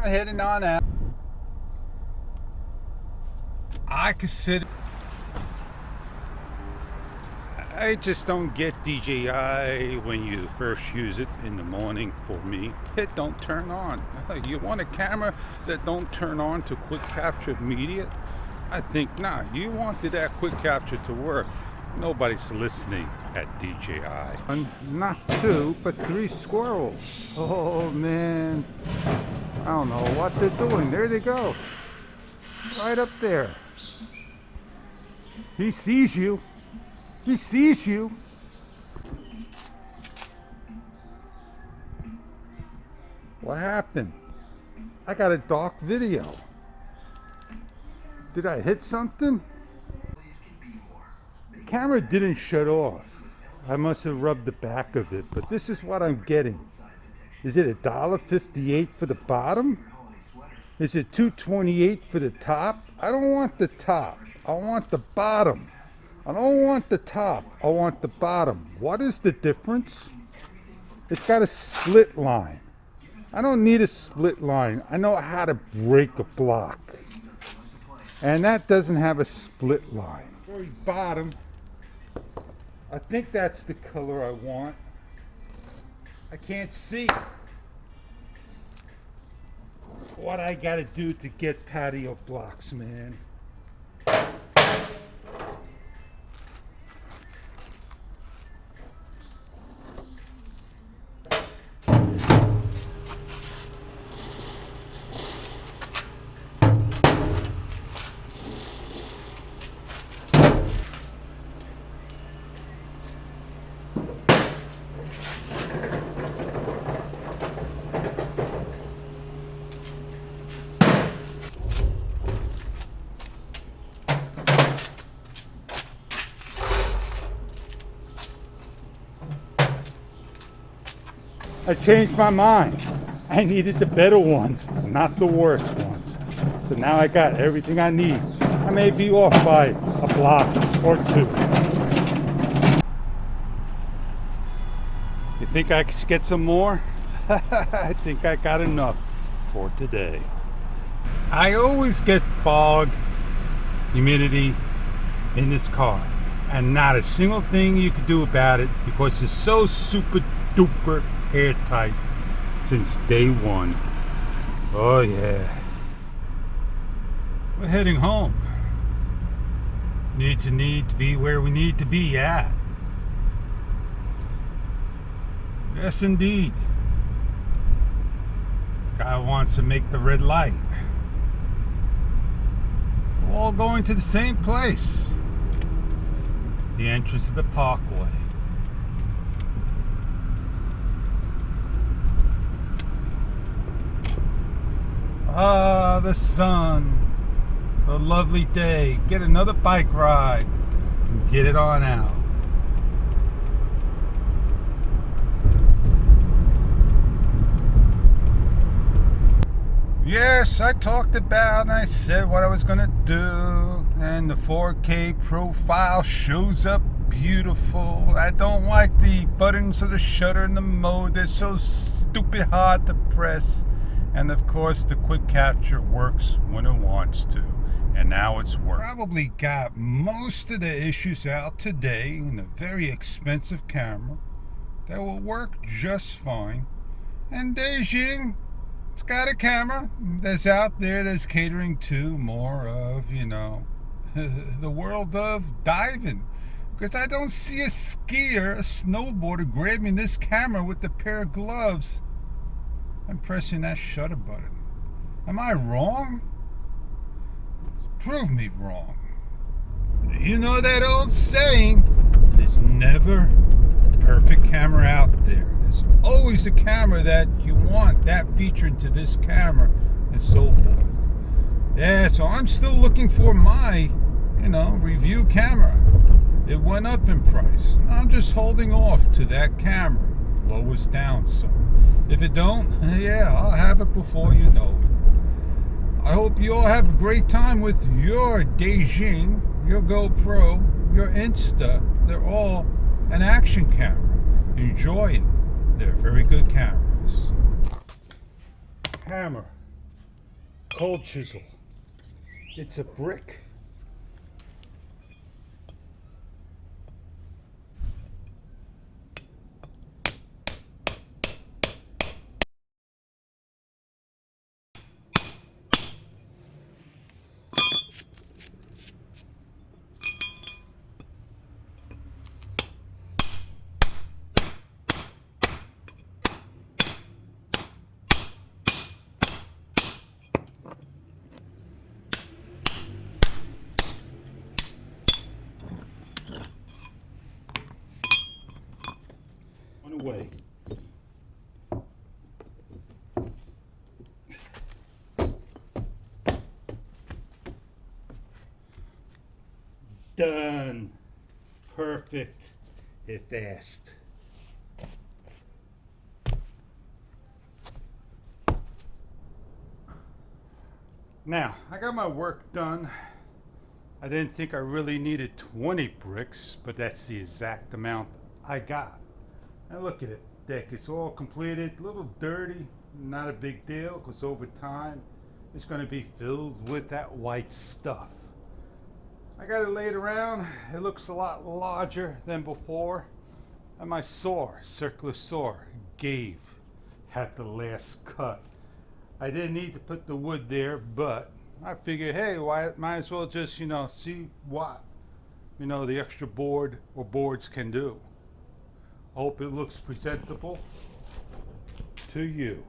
I'm heading on out. I consider... I just don't get DJI when you first use it in the morning. For me, it don't turn on. You want a camera that don't turn on to quick capture immediate? I think not. You wanted that quick capture to work. Nobody's listening at DJI. Not 2, but 3 squirrels. Oh man, I don't know what they're doing. There they go, right up there. He sees you. He sees you. What happened? I got a dark video. Did I hit something? The camera didn't shut off. I must have rubbed the back of it, but this is what I'm getting. Is it $1.58 for the bottom? Is it $2.28 for the top? I don't want the top. I want the bottom. I don't want the top. I want the bottom. What is the difference? It's got a split line. I don't need a split line. I know how to break a block. And that doesn't have a split line. Very bottom. I think that's the color I want. I can't see what I gotta do to get patio blocks, man. I changed my mind. I needed the better ones, not the worst ones. So now I got everything I need. I may be off by a block or 2. You think I could get some more? I think I got enough for today. I always get fog, humidity in this car, and not a single thing you can do about it because it's so super duper airtight since day 1. Oh yeah. We're heading home. Need to be where we need to be at. Yes indeed. Guy wants to make the red light. We're all going to the same place. The entrance of the parkway. Ah, the sun. A lovely day. Get another bike ride. Get it on out. Yes, I talked about and I said what I was going to do. And the 4K profile shows up beautiful. I don't like the buttons of the shutter and the mode. They're so stupid hard to press. And of course the quick capture works when it wants to, and now it's working. Probably got most of the issues out today in a very expensive camera that will work just fine. And DJI, it's got a camera that's out there that's catering to more of, you know, the world of diving. Because I don't see a skier, a snowboarder grabbing this camera with a pair of gloves and pressing that shutter button. Am I wrong? Prove me wrong. You know that old saying, there's never a perfect camera out there. There's always a camera that you want, that feature into this camera, and so forth. Yeah, so I'm still looking for my, review camera. It went up in price. I'm just holding off to that camera. Lowest down, so if it don't, yeah, I'll have it before you know it. I hope you all have a great time with your DJI, your GoPro, your Insta. They're all an action camera. Enjoy them. They're very good cameras. Camera cold chisel. It's a brick. Away. Done. Perfect. It fast. Now, I got my work done. I didn't think I really needed 20 bricks, but that's the exact amount I got. Now look at it, deck, it's all completed, a little dirty, not a big deal, because over time it's going to be filled with that white stuff. I got it laid around, it looks a lot larger than before, and my saw, circular saw, had the last cut. I didn't need to put the wood there, but I figured, hey, might as well just, see what, the extra board or boards can do. Hope it looks presentable to you.